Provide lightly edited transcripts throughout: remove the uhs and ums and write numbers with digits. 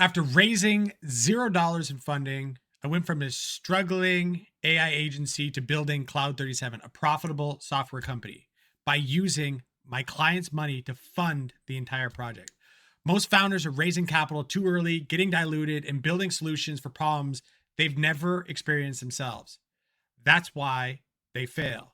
After raising $0 in funding, I went from a struggling AI agency to building Cloud 37, a profitable software company, by using my clients' money to fund the entire project. Most founders are raising capital too early, getting diluted, and building solutions for problems they've never experienced themselves. That's why they fail.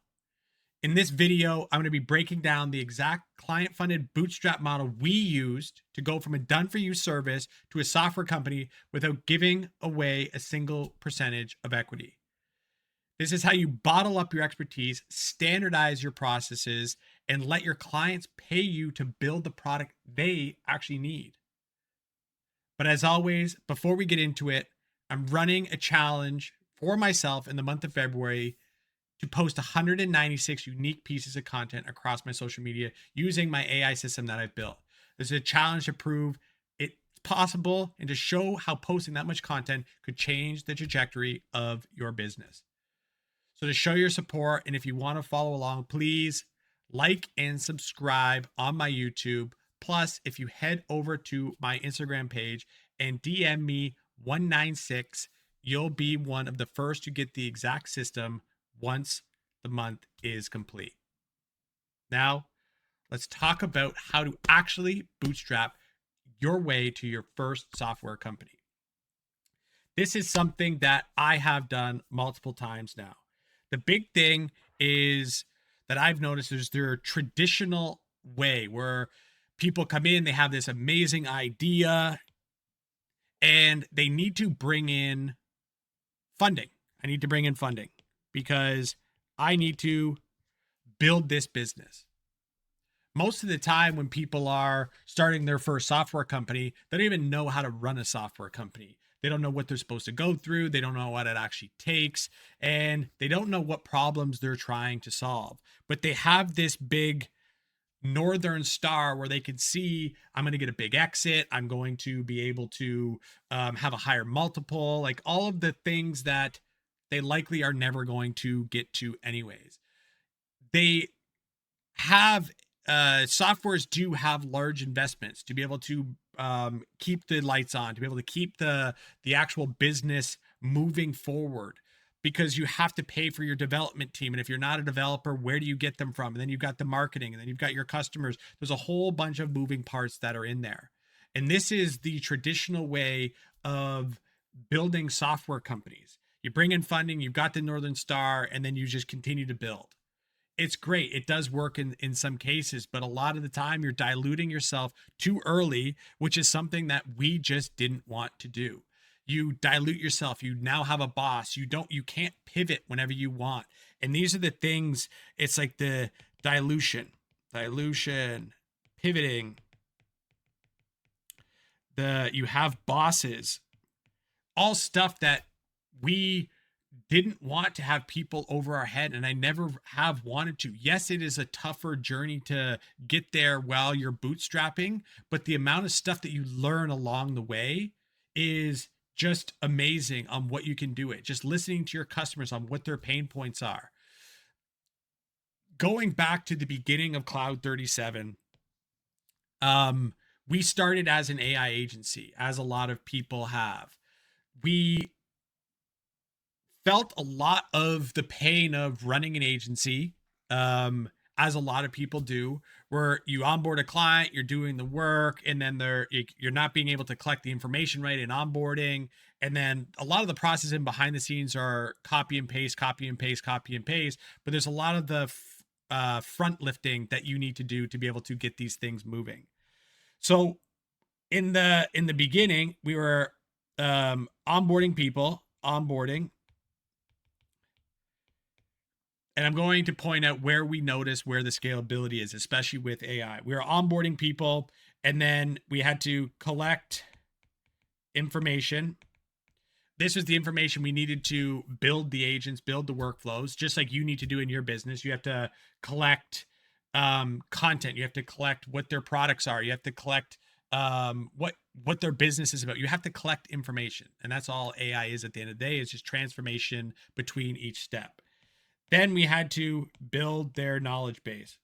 In this video, I'm going to be breaking down the exact client-funded bootstrap model we used to go from a done-for-you service to a software company without giving away a single percentage of equity. This is how you bottle up your expertise, standardize your processes, and let your clients pay you to build the product they actually need. But as always, before we get into it, I'm running a challenge for myself in the month of February to post 196 unique pieces of content across my social media using my AI system that I've built. This is a challenge to prove it's possible and to show how posting that much content could change the trajectory of your business. So to show your support, and if you want to follow along, please like and subscribe on my YouTube. Plus, if you head over to my Instagram page and DM me 196, you'll be one of the first to get the exact system once the month is complete. Now, let's talk about how to actually bootstrap your way to your first software company. This is something that I have done multiple times now. The big thing is that I've noticed is their traditional way where people come in, they have this amazing idea, and they need to bring in funding. I need to bring in funding because I need to build this business. Most of the time when people are starting their first software company, they don't even know how to run a software company. They don't know what they're supposed to go through. They don't know what it actually takes. And they don't know what problems they're trying to solve. But they have this big northern star where they can see, I'm going to get a big exit. I'm going to be able to have a higher multiple, like all of the things that they likely are never going to get to anyways. They have softwares do have large investments to be able to keep the lights on, to be able to keep the actual business moving forward, because you have to pay for your development team. And if you're not a developer, where do you get them from? And then you've got the marketing, and then you've got your customers. There's a whole bunch of moving parts that are in there. And this is the traditional way of building software companies. You bring in funding, you've got the Northern Star, and then you just continue to build. It's great. It does work in some cases, but a lot of the time you're diluting yourself too early, which is something that we just didn't want to do. You dilute yourself. You now have a boss. You can't pivot whenever you want. And these are the things, it's like the dilution, pivoting. You have bosses, all stuff that we didn't want to have people over our head, and I never have wanted to. Yes, it is a tougher journey to get there while you're bootstrapping, but the amount of stuff that you learn along the way is just amazing on what you can do it. Just listening to your customers on what their pain points are. Going back to the beginning of Cloud 37, we started as an AI agency, as a lot of people have. We felt a lot of the pain of running an agency, as a lot of people do, where you onboard a client, you're doing the work, and then you're not being able to collect the information right in onboarding. And then a lot of the process in behind the scenes are copy and paste. But there's a lot of the front lifting that you need to do to be able to get these things moving. So in the beginning, we were onboarding people. And I'm going to point out where we notice where the scalability is, especially with AI. We were onboarding people, and then we had to collect information. This was the information we needed to build the agents, build the workflows, just like you need to do in your business. You have to collect content. You have to collect what their products are. You have to collect what their business is about. You have to collect information. And that's all AI is at the end of the day, is just transformation between each step. Then we had to build their knowledge base.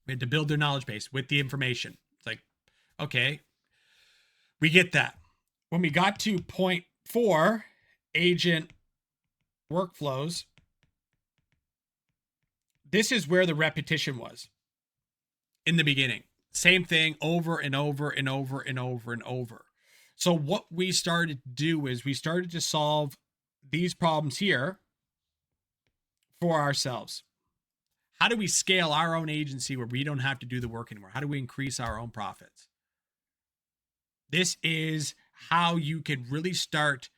We had to build their knowledge base with the information. It's like, okay, we get that. When we got to point 4, agent workflows, this is where the repetition was in the beginning. Same thing over and over and over and over and over. So what we started to do is we started to solve these problems here for ourselves. How do we scale our own agency where we don't have to do the work anymore? How do we increase our own profits? This is how you can really start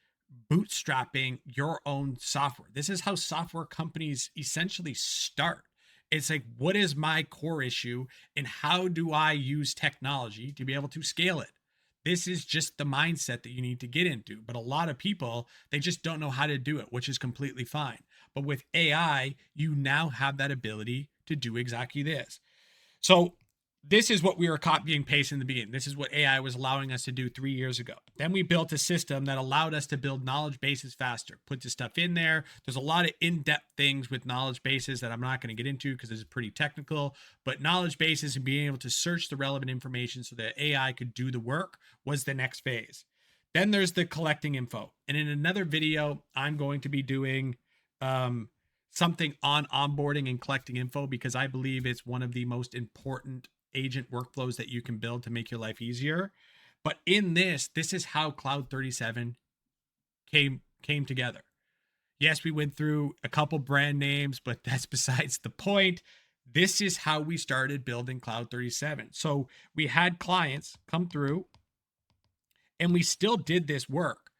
bootstrapping your own software. This is how software companies essentially start. It's like, what is my core issue and how do I use technology to be able to scale it? This is just the mindset that you need to get into. But a lot of people, they just don't know how to do it, which is completely fine. But with AI, you now have that ability to do exactly this. So this is what we were copying and pasting in the beginning. This is what AI was allowing us to do 3 years ago. Then we built a system that allowed us to build knowledge bases faster, put the stuff in there. There's a lot of in-depth things with knowledge bases that I'm not going to get into because it's pretty technical, but knowledge bases and being able to search the relevant information so that AI could do the work was the next phase. Then there's the collecting info. And in another video, I'm going to be doing something on onboarding and collecting info because I believe it's one of the most important agent workflows that you can build to make your life easier. But in this is how Cloud 37 came together. Yes, we went through a couple brand names, but that's besides the point. This is how we started building Cloud 37. So we had clients come through and we still did this work,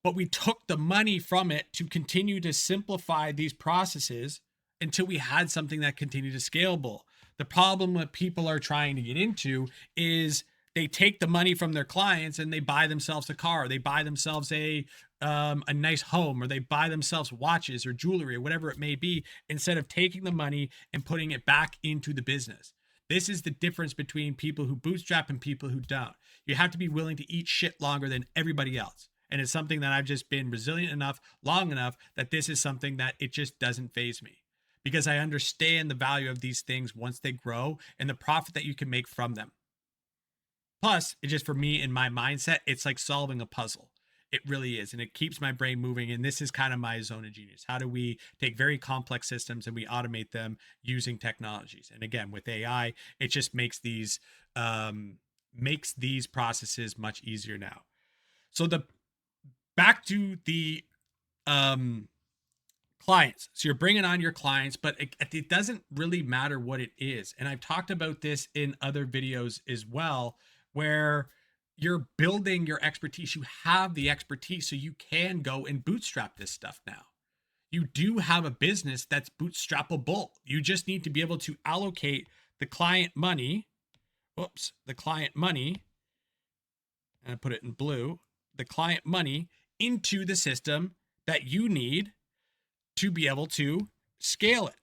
but we took the money from it to continue to simplify these processes until we had something that continued to scalable. The problem that people are trying to get into is they take the money from their clients and they buy themselves a car, they buy themselves a nice home, or they buy themselves watches or jewelry or whatever it may be, instead of taking the money and putting it back into the business. This is the difference between people who bootstrap and people who don't. You have to be willing to eat shit longer than everybody else. And it's something that I've just been resilient enough, long enough, that this is something that it just doesn't faze me. Because I understand the value of these things once they grow and the profit that you can make from them. Plus, it just, for me, in my mindset, it's like solving a puzzle. It really is. And it keeps my brain moving. And this is kind of my zone of genius. How do we take very complex systems and we automate them using technologies? And again, with AI, it just makes these processes much easier now. So back to the clients. So you're bringing on your clients, but it doesn't really matter what it is. And I've talked about this in other videos as well, where you're building your expertise. You have the expertise, so you can go and bootstrap this stuff now. You do have a business that's bootstrappable. You just need to be able to allocate the client money. The client money, and I put it in blue, the client money into the system that you need to be able to scale it.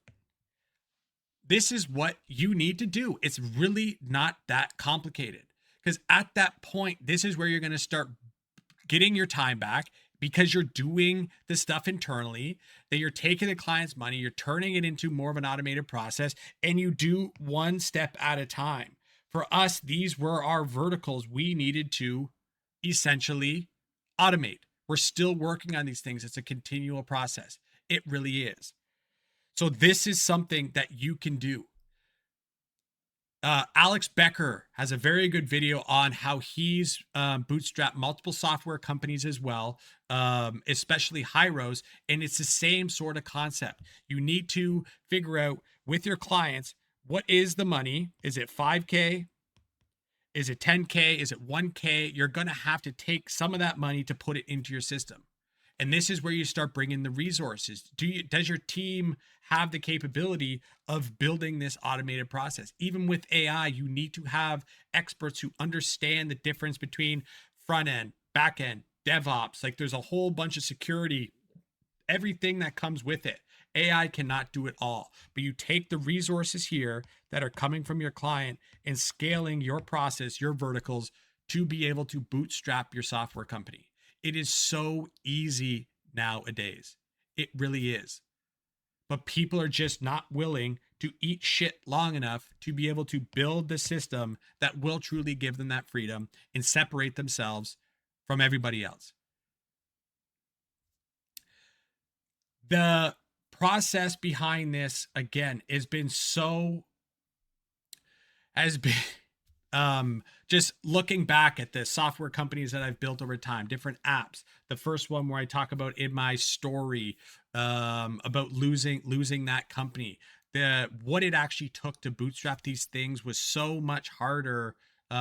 This is what you need to do. It's really not that complicated, because at that point, this is where you're going to start getting your time back, because you're doing the stuff internally, that you're taking the client's money, you're turning it into more of an automated process, and you do one step at a time. For us, these were our verticals we needed to essentially automate. We're still working on these things. It's a continual process. It really is. So this is something that you can do. Alex Becker has a very good video on how he's bootstrapped multiple software companies as well, especially Hyros. And it's the same sort of concept. You need to figure out with your clients, what is the money? Is it 5K? Is it 10K? Is it 1K? You're going to have to take some of that money to put it into your system. And this is where you start bringing the resources. Does your team have the capability of building this automated process? Even with AI, you need to have experts who understand the difference between front end, back end, DevOps. Like, there's a whole bunch of security, everything that comes with it. AI cannot do it all, but you take the resources here that are coming from your client and scaling your process, your verticals, to be able to bootstrap your software company. It is so easy nowadays. It really is. but people are just not willing to eat shit long enough to be able to build the system that will truly give them that freedom and separate themselves from everybody else. The process behind this, again, has been just looking back at the software companies that I've built over time, different apps. The first one where I talk about in my story about losing that company, what it actually took to bootstrap these things was so much harder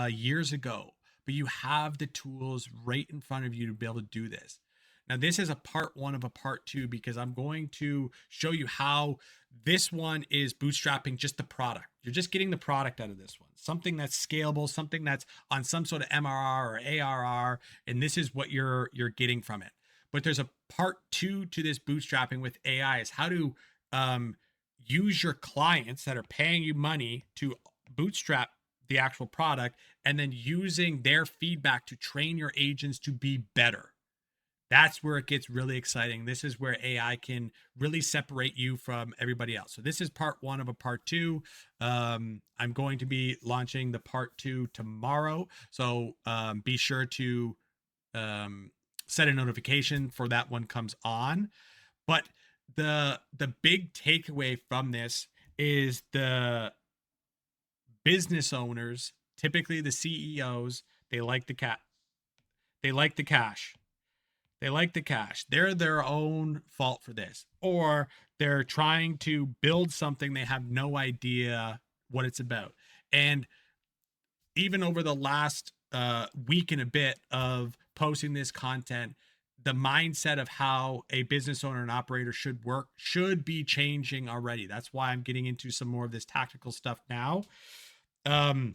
years ago, but you have the tools right in front of you to be able to do this. Now, this is a part one of a part two, because I'm going to show you how this one is bootstrapping just the product. You're just getting the product out of this one, something that's scalable, something that's on some sort of MRR or ARR, and this is what you're getting from it. But there's a part two to this bootstrapping with AI, is how to use your clients that are paying you money to bootstrap the actual product, and then using their feedback to train your agents to be better. That's where it gets really exciting. This is where AI can really separate you from everybody else. So this is part one of a part two. I'm going to be launching the part two tomorrow. So be sure to set a notification for that one comes on. But the big takeaway from this is the business owners, typically the CEOs, they like the cash. They like the cash. They're their own fault for this. Or they're trying to build something they have no idea what it's about. And even over the last week and a bit of posting this content, the mindset of how a business owner and operator should work should be changing already. That's why I'm getting into some more of this tactical stuff now. And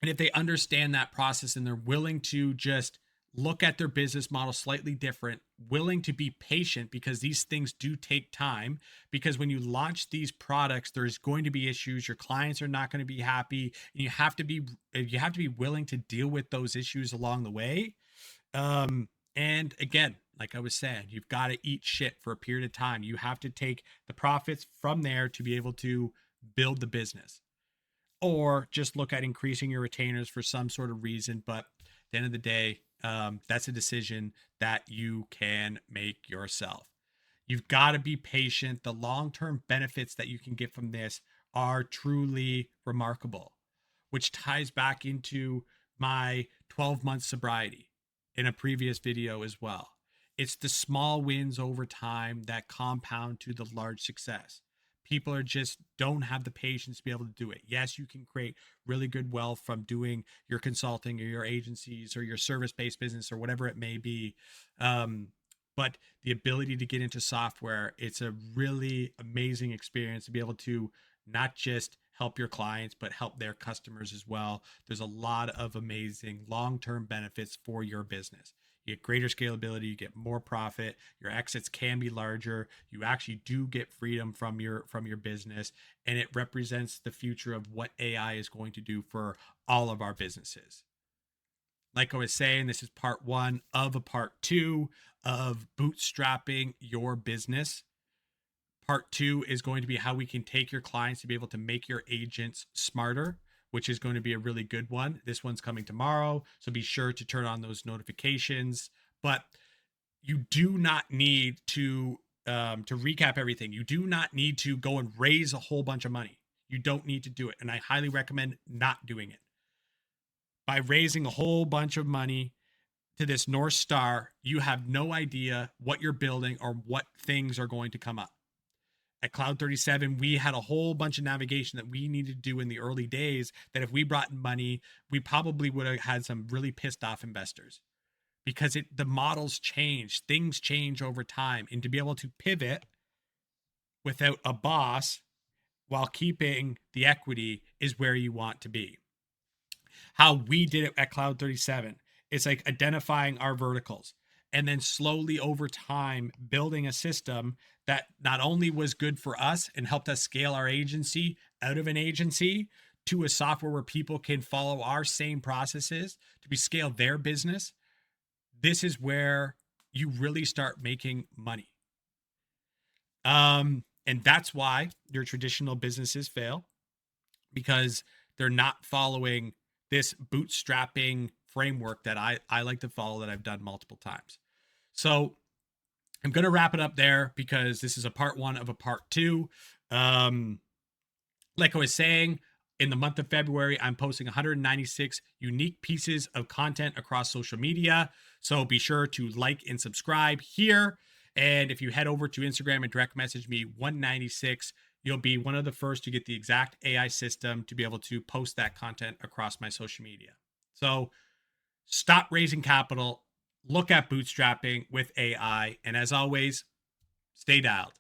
if they understand that process and they're willing to just look at their business model slightly different, willing to be patient, because these things do take time, because when you launch these products, there's going to be issues. Your clients are not going to be happy, and you have to be willing to deal with those issues along the way. And again, like I was saying, you've got to eat shit for a period of time. You have to take the profits from there to be able to build the business, or just look at increasing your retainers for some sort of reason. But at the end of the day, that's a decision that you can make yourself. You've got to be patient. The long-term benefits that you can get from this are truly remarkable, which ties back into my 12-month sobriety in a previous video as well. It's the small wins over time that compound to the large success. People are just don't have the patience to be able to do it. Yes, you can create really good wealth from doing your consulting or your agencies or your service-based business or whatever it may be. But the ability to get into software, it's a really amazing experience to be able to not just help your clients, but help their customers as well. There's a lot of amazing long-term benefits for your business. You get greater scalability, you get more profit, your exits can be larger, you actually do get freedom from your business, and it represents the future of what AI is going to do for all of our businesses. Like I was saying, this is part one of a part two of bootstrapping your business. Part two is going to be how we can take your clients to be able to make your agents smarter, which is going to be a really good one. This one's coming tomorrow, so be sure to turn on those notifications. But you do not need to recap everything. You do not need to go and raise a whole bunch of money. You don't need to do it, and I highly recommend not doing it. By raising a whole bunch of money to this North Star, you have no idea what you're building or what things are going to come up. At Cloud 37, we had a whole bunch of navigation that we needed to do in the early days that if we brought in money, we probably would have had some really pissed off investors, because the models change, things change over time. And to be able to pivot without a boss while keeping the equity is where you want to be. How we did it at Cloud 37, it's like identifying our verticals, and then slowly over time building a system that not only was good for us and helped us scale our agency out of an agency to a software where people can follow our same processes to be scale their business. This is where you really start making money. And that's why your traditional businesses fail, because they're not following this bootstrapping framework that I like to follow, that I've done multiple times. So I'm going to wrap it up there because this is a part one of a part two. Like I was saying, in the month of February, I'm posting 196 unique pieces of content across social media. So be sure to like and subscribe here. And if you head over to Instagram and direct message me 196, you'll be one of the first to get the exact AI system to be able to post that content across my social media. So stop raising capital, look at bootstrapping with AI. And as always, stay dialed.